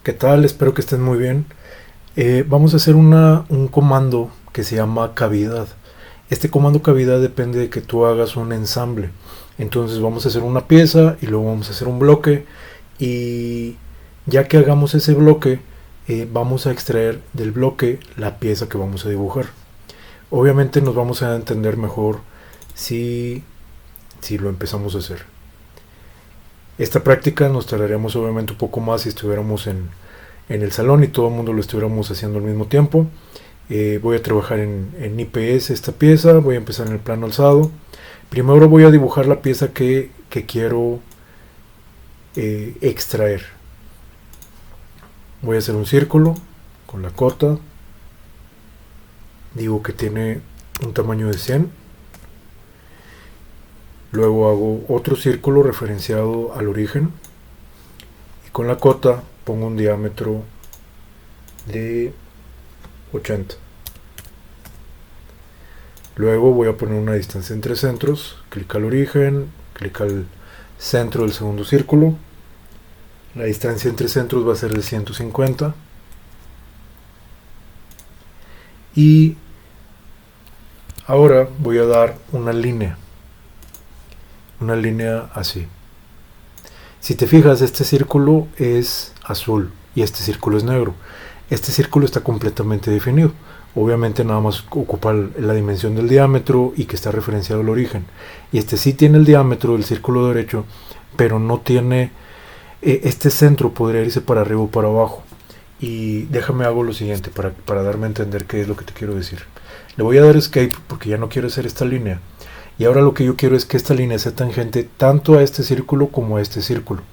¿Qué tal? Espero que estén muy bien. Vamos a hacer un comando que se llama cavidad. Este comando cavidad depende de que tú hagas un ensamble. Entonces vamos a hacer una pieza y luego vamos a hacer un bloque. Y ya que hagamos ese bloque, vamos a extraer del bloque la pieza que vamos a dibujar. Obviamente nos vamos a entender mejor si lo empezamos a hacer. Esta práctica nos tardaríamos obviamente un poco más si estuviéramos en el salón y todo el mundo lo estuviéramos haciendo al mismo tiempo. Voy a trabajar en IPS esta pieza, voy a empezar en el plano alzado. Primero voy a dibujar la pieza que quiero extraer. Voy a hacer un círculo con la cota. Digo que tiene un tamaño de 100. Luego hago otro círculo referenciado al origen. Y con la cota pongo un diámetro de 80. Luego voy a poner una distancia entre centros. Clic al origen, clic al centro del segundo círculo. La distancia entre centros va a ser de 150. Y ahora voy a dar una línea así. Si te fijas, este círculo es azul y este círculo es negro. Este círculo está completamente definido. Obviamente nada más ocupa la dimensión del diámetro y que está referenciado al origen. Y este sí tiene el diámetro del círculo derecho, pero no tiene... este centro podría irse para arriba o para abajo. Y déjame hago lo siguiente para darme a entender qué es lo que te quiero decir. Le voy a dar escape porque ya no quiero hacer esta línea. Y ahora lo que yo quiero es que esta línea sea tangente tanto a este círculo como a este círculo.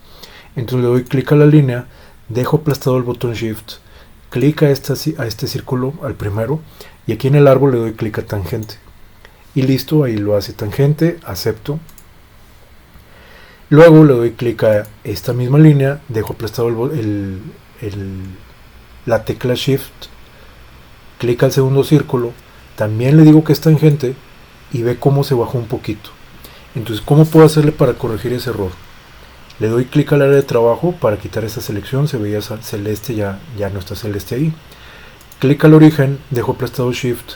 Entonces le doy clic a la línea, dejo aplastado el botón Shift, clic a este círculo, al primero, y aquí en el árbol le doy clic a tangente. Y listo, ahí lo hace tangente, acepto. Luego le doy clic a esta misma línea, dejo aplastado la tecla Shift, clic al segundo círculo, también le digo que es tangente, y ve cómo se bajó un poquito. Entonces, ¿cómo puedo hacerle para corregir ese error? Le doy clic al área de trabajo para quitar esa selección, se veía celeste, ya no está celeste ahí. Clic al origen, dejo aplastado Shift,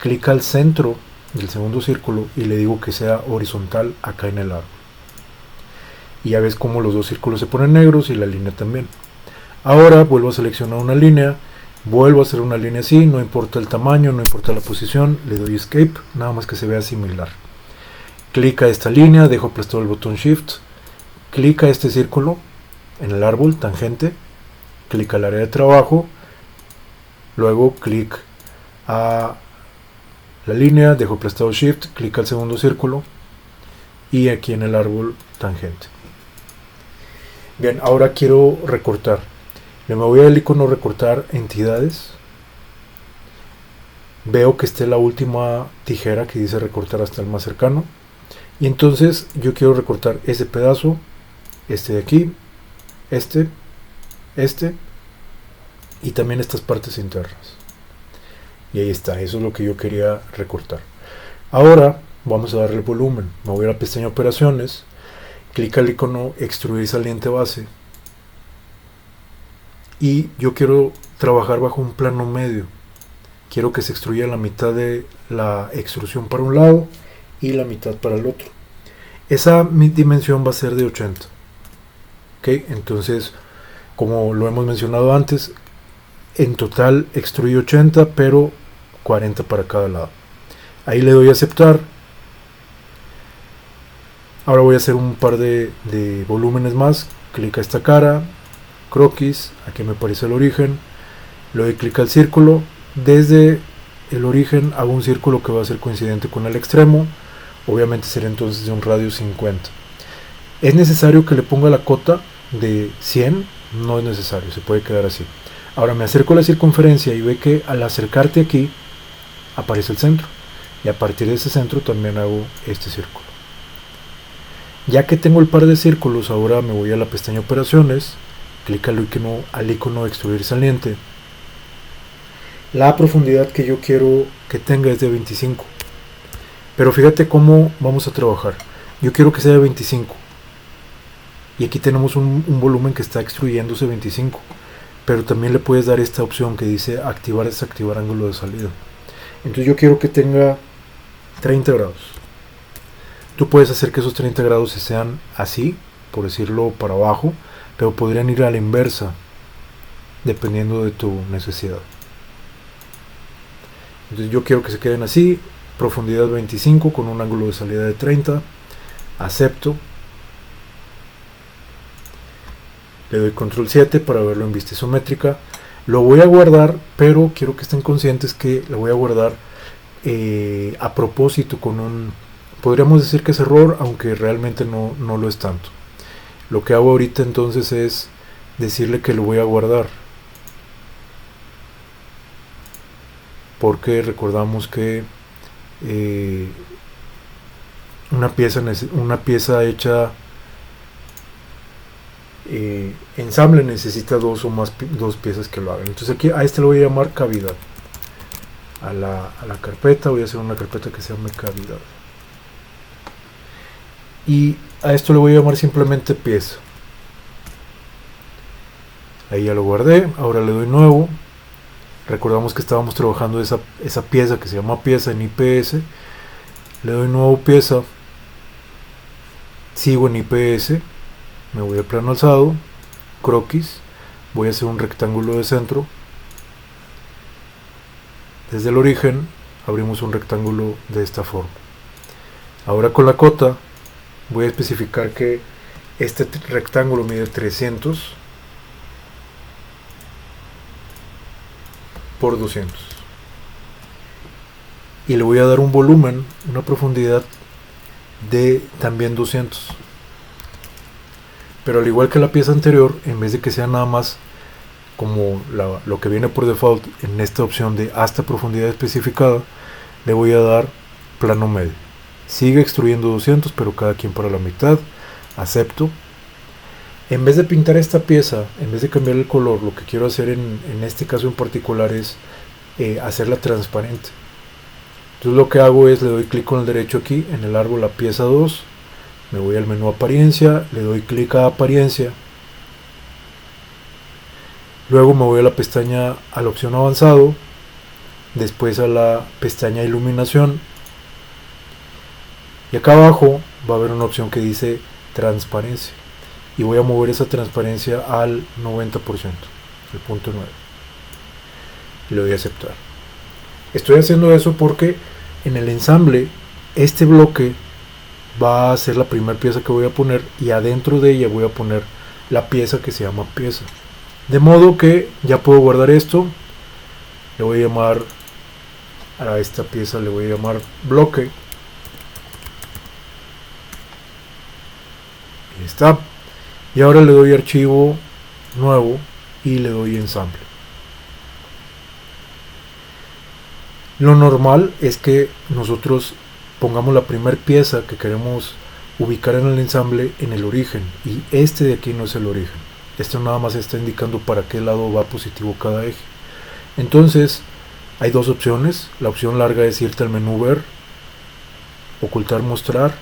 clic al centro del segundo círculo y le digo que sea horizontal acá en el árbol. Y ya ves cómo los dos círculos se ponen negros y la línea también. Ahora vuelvo a seleccionar una línea. Vuelvo a hacer una línea así, no importa el tamaño, no importa la posición, le doy escape, nada más que se vea similar. Clic a esta línea, dejo aplastado el botón Shift, clic a este círculo en el árbol, tangente, clic al área de trabajo, luego clic a la línea, dejo aplastado Shift, clic al segundo círculo y aquí en el árbol, tangente. Bien, ahora quiero recortar. Me voy al icono recortar entidades. Veo que está la última tijera que dice recortar hasta el más cercano. Y entonces yo quiero recortar ese pedazo, este de aquí, este y también estas partes internas. Y ahí está, eso es lo que yo quería recortar. Ahora vamos a darle volumen. Me voy a la pestaña operaciones, clic al icono extruir saliente base. Y yo quiero trabajar bajo un plano medio. Quiero que se extruya la mitad de la extrusión para un lado y la mitad para el otro. Esa dimensión va a ser de 80. ¿Ok? Entonces, como lo hemos mencionado antes, en total extruye 80, pero 40 para cada lado. Ahí le doy a aceptar. Ahora voy a hacer un par de volúmenes más. Clic a esta cara. Croquis, aquí me aparece el origen, le doy clic al círculo, desde el origen hago un círculo que va a ser coincidente con el extremo, obviamente será entonces de un radio 50. ¿Es necesario que le ponga la cota de 100? No es necesario, se puede quedar así. Ahora me acerco a la circunferencia y ve que al acercarte aquí aparece el centro, y a partir de ese centro también hago este círculo. Ya que tengo el par de círculos, ahora me voy a la pestaña operaciones, clic al icono de extruir saliente. La profundidad que yo quiero que tenga es de 25. Pero fíjate cómo vamos a trabajar. Yo quiero que sea de 25. Y aquí tenemos un volumen que está extruyéndose 25. pero también le puedes dar esta opción que dice activar, desactivar ángulo de salida. Entonces yo quiero que tenga 30 grados. Tú puedes hacer que esos 30 grados se sean así, por decirlo, para abajo, pero podrían ir a la inversa, dependiendo de tu necesidad. Entonces yo quiero que se queden así, profundidad 25 con un ángulo de salida de 30, acepto, le doy control 7 para verlo en vista isométrica, lo voy a guardar, pero quiero que estén conscientes que lo voy a guardar a propósito con un, podríamos decir que es error, aunque realmente no lo es tanto. Lo que hago ahorita entonces es decirle que lo voy a guardar, porque recordamos que una pieza hecha ensamble necesita dos piezas que lo hagan. Entonces aquí a este lo voy a llamar cavidad. A la carpeta voy a hacer una carpeta que se llame cavidad. Y a esto le voy a llamar simplemente pieza. Ahí ya lo guardé. Ahora le doy nuevo. Recordamos que estábamos trabajando esa pieza que se llama pieza en IPS. Le doy nuevo pieza. Sigo en IPS. Me voy al plano alzado. Croquis. Voy a hacer un rectángulo de centro. Desde el origen abrimos un rectángulo de esta forma. Ahora con la cota voy a especificar que este rectángulo mide 300 por 200 y le voy a dar un volumen, una profundidad de también 200, pero al igual que la pieza anterior, en vez de que sea nada más como lo que viene por default en esta opción de hasta profundidad especificada, le voy a dar plano medio. Sigue extruyendo 200, pero cada quien para la mitad. Acepto. En vez de pintar esta pieza, en vez de cambiar el color, lo que quiero hacer en este caso en particular es hacerla transparente. Entonces lo que hago es le doy clic con el derecho aquí en el árbol la pieza 2, me voy al menú apariencia, le doy clic a apariencia. Luego me voy a la pestaña, a la opción avanzado, después a la pestaña iluminación, y acá abajo va a haber una opción que dice transparencia, y voy a mover esa transparencia al 90%, el punto 9, y le doy a aceptar. Estoy haciendo eso porque en el ensamble este bloque va a ser la primera pieza que voy a poner, y adentro de ella voy a poner la pieza que se llama pieza. De modo que ya puedo guardar esto. Le voy a llamar a esta pieza, le voy a llamar bloque. Ahí está. Y ahora le doy archivo nuevo y le doy ensamble. Lo normal es que nosotros pongamos la primera pieza que queremos ubicar en el ensamble en el origen, y este de aquí no es el origen. Esto nada más está indicando para qué lado va positivo cada eje. Entonces hay dos opciones. La opción larga es irte al menú ver, ocultar, mostrar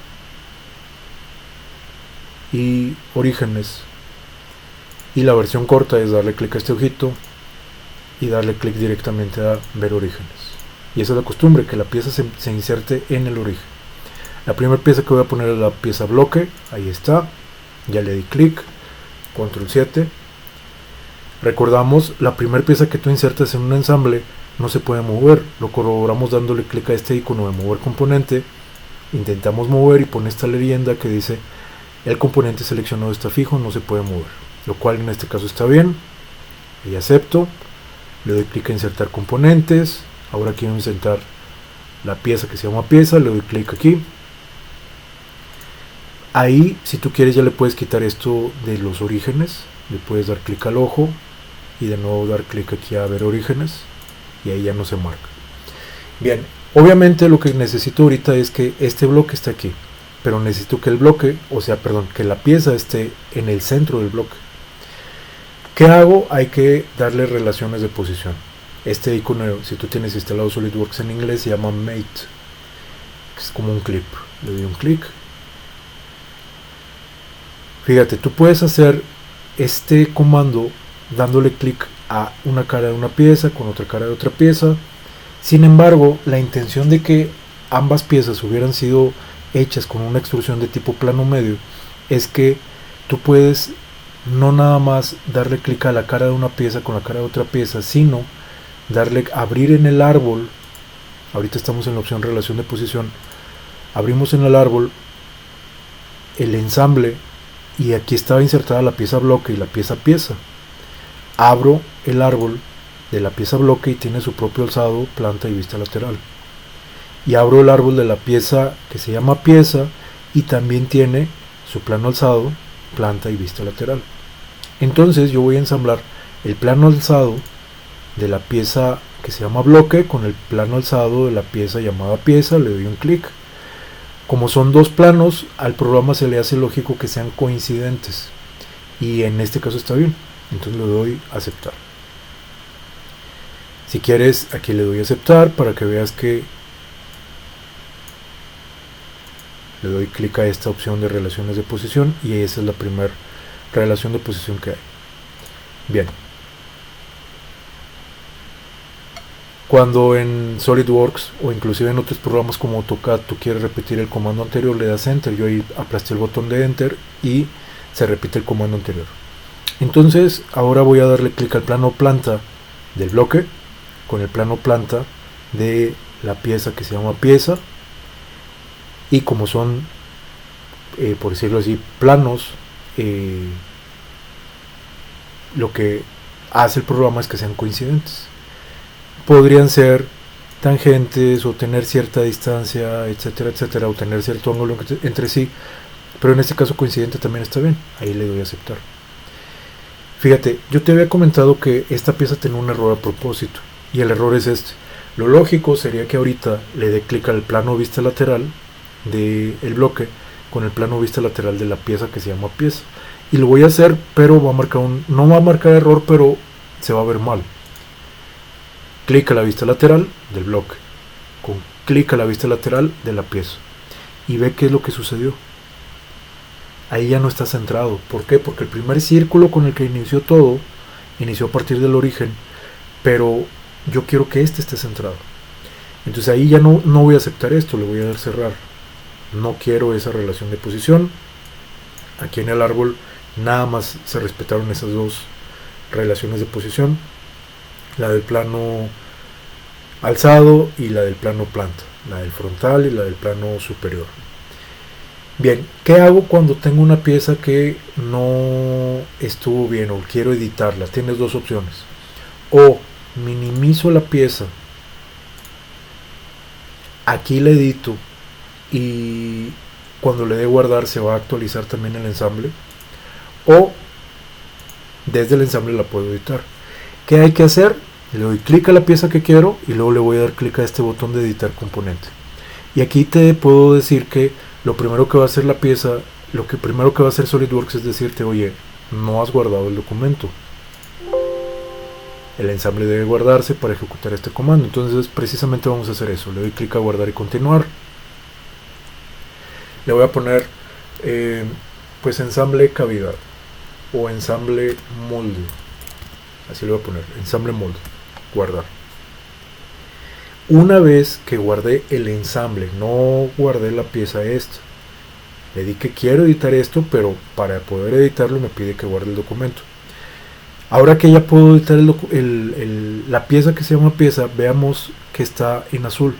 y orígenes, y la versión corta es darle clic a este ojito y darle clic directamente a ver orígenes. Y esa es la costumbre, que la pieza se inserte en el origen. La primera pieza que voy a poner es la pieza bloque. Ahí está, ya le di clic, control 7. Recordamos, la primera pieza que tú insertas en un ensamble no se puede mover. Lo corroboramos dándole clic a este icono de mover componente. Intentamos mover y pone esta leyenda que dice el componente seleccionado está fijo, no se puede mover, lo cual en este caso está bien. Y acepto. Le doy clic a insertar componentes. Ahora quiero insertar la pieza que se llama pieza, le doy clic aquí. Ahí, si tú quieres, ya le puedes quitar esto de los orígenes. Le puedes dar clic al ojo y de nuevo dar clic aquí a ver orígenes, y ahí ya no se marca. Bien, obviamente lo que necesito ahorita es que este bloque esté aquí, pero necesito que el bloque, que la pieza esté en el centro del bloque. ¿Qué hago? Hay que darle relaciones de posición. Este icono, si tú tienes instalado SolidWorks en inglés, se llama Mate, que es como un clip. Le doy un clic. Fíjate, tú puedes hacer este comando dándole clic a una cara de una pieza con otra cara de otra pieza. Sin embargo, la intención de que ambas piezas hubieran sido hechas con una extrusión de tipo plano medio es que tú puedes no nada más darle clic a la cara de una pieza con la cara de otra pieza, sino abrir en el árbol. Ahorita estamos en la opción relación de posición. Abrimos en el árbol el ensamble y aquí estaba insertada la pieza bloque y la pieza pieza. Abro el árbol de la pieza bloque y tiene su propio alzado, planta y vista lateral. Y abro el árbol de la pieza que se llama pieza y también tiene su plano alzado, planta y vista lateral. Entonces yo voy a ensamblar el plano alzado de la pieza que se llama bloque con el plano alzado de la pieza llamada pieza. Le doy un clic. Como son dos planos, al programa se le hace lógico que sean coincidentes y en este caso está bien. Entonces le doy a aceptar. Si quieres, aquí le doy a aceptar para que veas que le doy clic a esta opción de relaciones de posición y esa es la primera relación de posición que hay. Bien. Cuando en SolidWorks o inclusive en otros programas como AutoCAD tú quieres repetir el comando anterior, le das Enter. Yo ahí aplasté el botón de Enter y se repite el comando anterior. Entonces ahora voy a darle clic al plano planta del bloque con el plano planta de la pieza que se llama pieza, y como son por decirlo así planos, lo que hace el programa es que sean coincidentes. Podrían ser tangentes o tener cierta distancia, etcétera, etcétera, o tener cierto ángulo entre sí, pero en este caso coincidente también está bien. Ahí le doy a aceptar. Fíjate, yo te había comentado que esta pieza tenía un error a propósito, y el error es este. Lo lógico sería que ahorita le dé clic al plano vista lateral del bloque con el plano vista lateral de la pieza que se llama pieza, y lo voy a hacer, pero va a marcar no va a marcar error, pero se va a ver mal. Clic a la vista lateral del bloque, con clic a la vista lateral de la pieza, y ve qué es lo que sucedió. Ahí ya no está centrado. ¿Por qué? Porque el primer círculo con el que inició todo, inició a partir del origen, pero yo quiero que este esté centrado. Entonces ahí ya no voy a aceptar esto, le voy a dar cerrar. No quiero esa relación de posición. Aquí en el árbol nada más se respetaron esas dos relaciones de posición, la del plano alzado y la del plano planta, la del frontal y la del plano superior. Bien, ¿qué hago cuando tengo una pieza que no estuvo bien o quiero editarla? Tienes dos opciones. O minimizo la pieza, aquí la edito y cuando le dé guardar se va a actualizar también el ensamble, o desde el ensamble la puedo editar. ¿Qué hay que hacer? Le doy clic a la pieza que quiero y luego le voy a dar clic a este botón de editar componente. Y aquí te puedo decir que lo primero que va a hacer la pieza, lo que primero que va a hacer SolidWorks es decirte, oye, no has guardado el documento. El ensamble debe guardarse para ejecutar este comando. Entonces precisamente vamos a hacer eso. Le doy clic a guardar y continuar. Le voy a poner pues ensamble cavidad o ensamble molde. Así le voy a poner, ensamble molde, guardar. Una vez que guardé el ensamble, no guardé la pieza esta, le di que quiero editar esto, pero para poder editarlo me pide que guarde el documento. Ahora que ya puedo editar la pieza que se llama pieza, veamos que está en azul.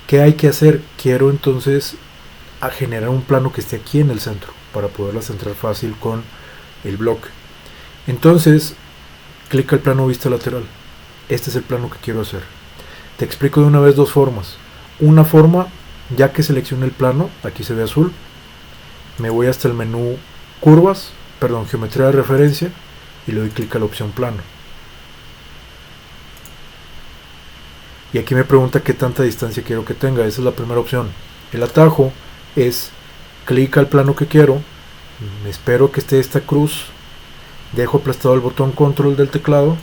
¿Qué hay que hacer? Quiero entonces generar un plano que esté aquí en el centro para poderla centrar fácil con el bloque. Entonces clic al plano vista lateral. Este es el plano que quiero hacer. Te explico de una vez dos formas. Una forma, ya que seleccioné el plano, aquí se ve azul, me voy hasta el menú curvas, geometría de referencia, y le doy clic a la opción plano. Y aquí me pregunta qué tanta distancia quiero que tenga. Esa es la primera opción. El atajo es clic al plano que quiero, me espero que esté esta cruz, dejo aplastado el botón control del teclado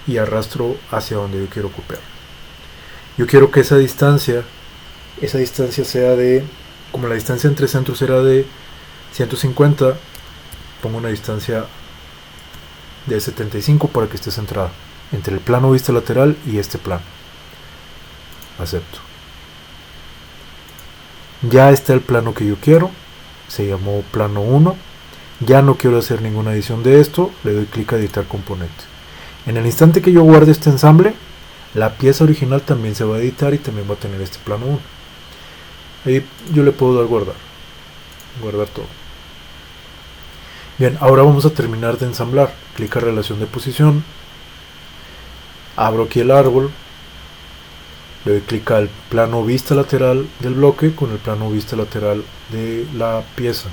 y arrastro hacia donde yo quiero copiar. Yo quiero que esa distancia sea de, como la distancia entre centros era de 150, pongo una distancia de 75 para que esté centrada entre el plano vista lateral y este plano. Acepto. Ya está el plano que yo quiero, se llamó plano 1. Ya no quiero hacer ninguna edición de esto, le doy clic a editar componente. En el instante que yo guarde este ensamble, la pieza original también se va a editar y también va a tener este plano 1. Ahí yo le puedo dar guardar todo. Bien, ahora vamos a terminar de ensamblar. Clic a relación de posición, abro aquí el árbol, le doy clic al plano vista lateral del bloque con el plano vista lateral de la pieza.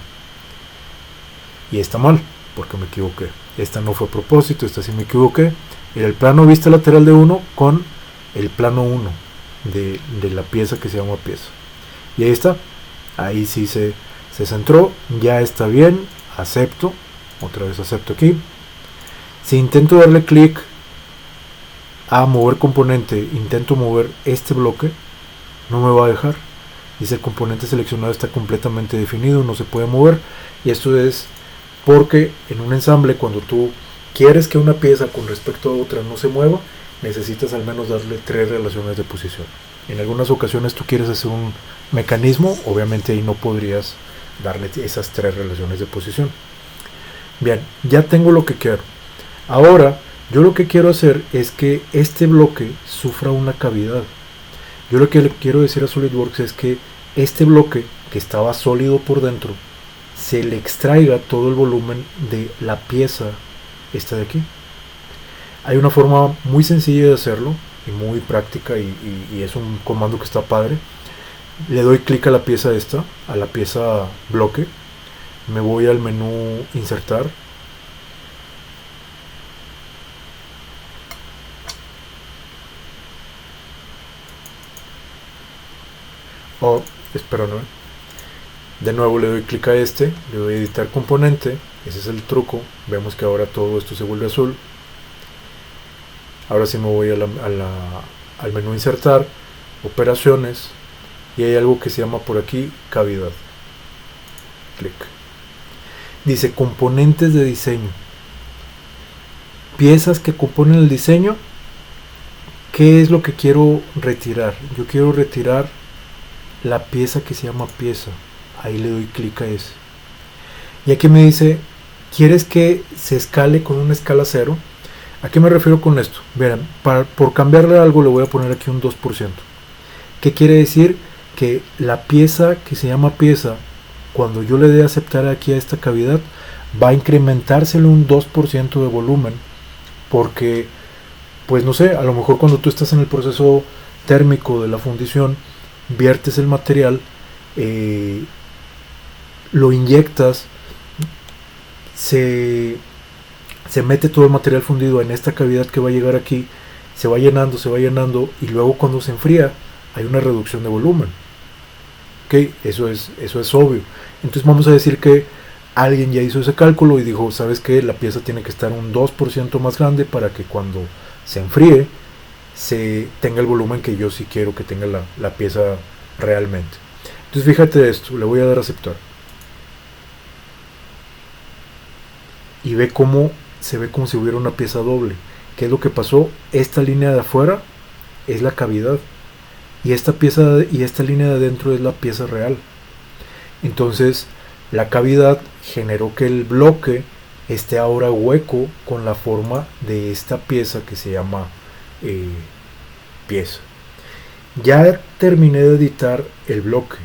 Y está mal, porque me equivoqué. Esta no fue a propósito, esta sí me equivoqué. Era el plano vista lateral de 1 con el plano 1 de la pieza que se llama pieza. Y ahí está. Ahí sí se centró. Ya está bien. Acepto. Otra vez acepto aquí. Si intento darle clic a mover componente, intento mover este bloque, no me va a dejar. Dice el componente seleccionado está completamente definido, no se puede mover. Y esto es porque en un ensamble, cuando tú quieres que una pieza con respecto a otra no se mueva, necesitas al menos darle 3 relaciones de posición. En algunas ocasiones tú quieres hacer un mecanismo, obviamente ahí no podrías darle esas 3 relaciones de posición. Bien, ya tengo lo que quiero. Ahora, yo lo que quiero hacer es que este bloque sufra una cavidad. Yo lo que le quiero decir a SolidWorks es que este bloque, que estaba sólido por dentro, se le extraiga todo el volumen de la pieza esta de aquí. Hay una forma muy sencilla de hacerlo y muy práctica y es un comando que está padre. Le doy clic a la pieza esta, a la pieza bloque, me voy al menú insertar, espera, no. De nuevo le doy clic a este, le doy a editar componente, ese es el truco. Vemos que ahora todo esto se vuelve azul. Ahora sí me voy al menú insertar, operaciones, y hay algo que se llama por aquí cavidad. Clic. Dice componentes de diseño. Piezas que componen el diseño. ¿Qué es lo que quiero retirar? Yo quiero retirar la pieza que se llama pieza. Ahí le doy clic a ese. Y aquí me dice, ¿quieres que se escale con una escala 0? ¿A qué me refiero con esto? Verán, por cambiarle algo le voy a poner aquí un 2%. ¿Qué quiere decir? Que la pieza que se llama pieza, cuando yo le dé a aceptar aquí a esta cavidad, va a incrementársele un 2% de volumen. Porque, pues no sé, a lo mejor cuando tú estás en el proceso térmico de la fundición, viertes el material, lo inyectas, se mete todo el material fundido en esta cavidad que va a llegar aquí, se va llenando y luego cuando se enfría hay una reducción de volumen. ¿Ok? Eso es obvio. Entonces vamos a decir que alguien ya hizo ese cálculo y dijo, ¿sabes qué? La pieza tiene que estar un 2% más grande para que cuando se enfríe se tenga el volumen que yo sí quiero que tenga la pieza realmente. Entonces fíjate esto, le voy a dar a aceptar. Y ve cómo se ve como si hubiera una pieza doble. ¿Qué es lo que pasó? Esta línea de afuera es la cavidad y esta línea de adentro es la pieza real. Entonces la cavidad generó que el bloque esté ahora hueco con la forma de esta pieza que se llama pieza. Ya terminé de editar el bloque,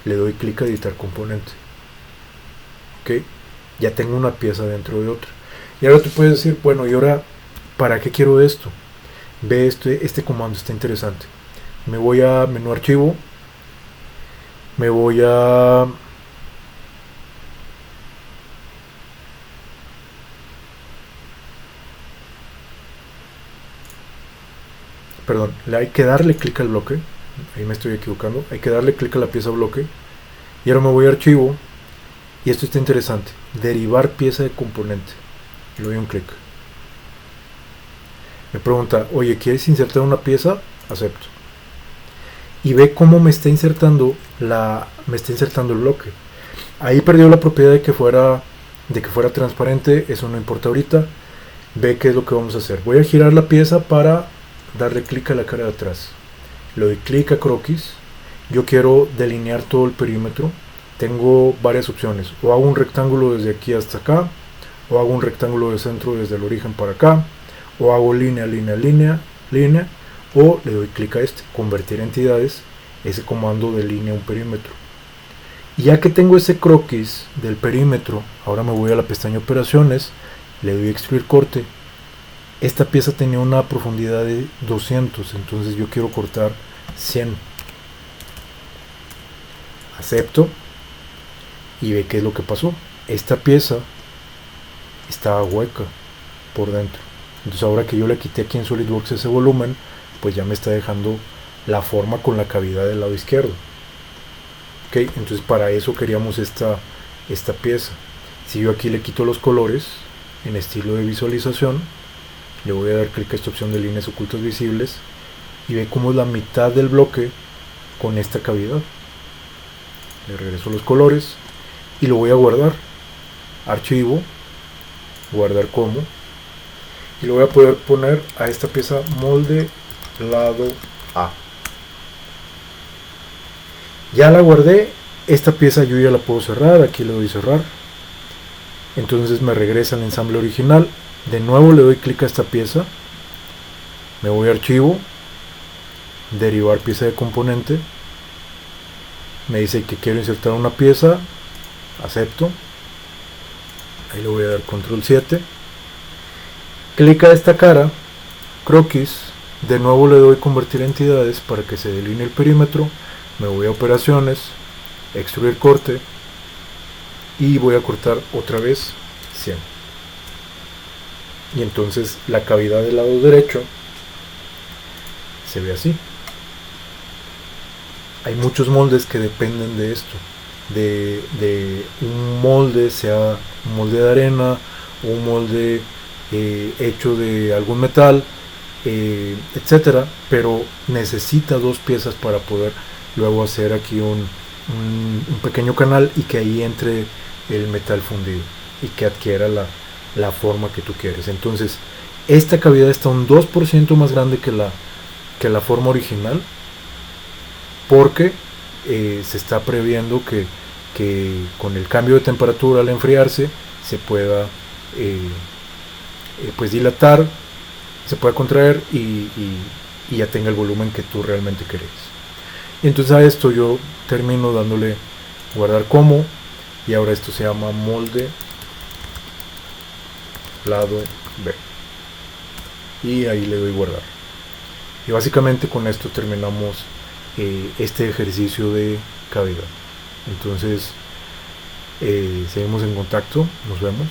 le doy clic a editar componente. Ok, ya tengo una pieza dentro de otra. Y ahora tú puedes decir, bueno, y ahora ¿para qué quiero esto? Ve este comando, está interesante. Me voy a menú archivo, me voy a perdón, hay que darle clic al bloque, ahí me estoy equivocando, hay que darle clic a la pieza bloque y ahora me voy a archivo y esto está interesante, derivar pieza de componente, le doy un clic. Me pregunta, oye, ¿quieres insertar una pieza? Acepto. Y ve cómo me está insertando el bloque. Ahí perdió la propiedad de que fuera transparente, eso no importa ahorita. ve qué es lo que vamos a hacer. Voy a girar la pieza para darle clic a la cara de atrás. Le doy clic a croquis. Yo quiero delinear todo el perímetro. Tengo varias opciones. O hago un rectángulo desde aquí hasta acá, o hago un rectángulo de centro desde el origen para acá, o hago línea, línea, línea, línea, o le doy clic a convertir entidades. Ese comando delinea un perímetro. Y ya que tengo ese croquis del perímetro, ahora me voy a la pestaña operaciones, le doy extruir corte. Esta pieza tenía una profundidad de 200, entonces yo quiero cortar 100. Acepto y ve qué es lo que pasó. Esta pieza estaba hueca por dentro. Entonces ahora que yo le quité aquí en SolidWorks ese volumen, pues ya me está dejando la forma con la cavidad del lado izquierdo. Ok, entonces para eso queríamos esta pieza. Si yo aquí le quito los colores en estilo de visualización, le voy a dar clic a esta opción de líneas ocultas visibles y ve cómo es la mitad del bloque con esta cavidad. Le regreso los colores y lo voy a guardar. Archivo, guardar como, y lo voy a poder poner a esta pieza molde lado A. Ya la guardé. Esta pieza yo ya la puedo cerrar. Aquí le doy cerrar. Entonces me regresa al ensamble original. De nuevo le doy clic a esta pieza. Me voy a archivo, derivar pieza de componente. Me dice que quiero insertar una pieza. Acepto. Ahí le voy a dar control 7. Clic a esta cara, croquis. De nuevo le doy convertir entidades para que se delinee el perímetro. Me voy a operaciones, extruir corte y voy a cortar otra vez 100. Y entonces la cavidad del lado derecho se ve así. Hay muchos moldes que dependen de esto, de un molde, sea un molde de arena o un molde hecho de algún metal, etcétera, pero necesita dos piezas para poder luego hacer aquí un pequeño canal y que ahí entre el metal fundido y que adquiera la forma que tú quieres. Entonces esta cavidad está un 2% más grande que la forma original, porque se está previendo que con el cambio de temperatura al enfriarse se pueda pues dilatar, se pueda contraer y ya tenga el volumen que tú realmente querés. Y entonces a esto yo termino dándole guardar como, y ahora esto se llama molde lado B, y ahí le doy guardar. Y básicamente con esto terminamos este ejercicio de cavidad. Entonces seguimos en contacto, nos vemos.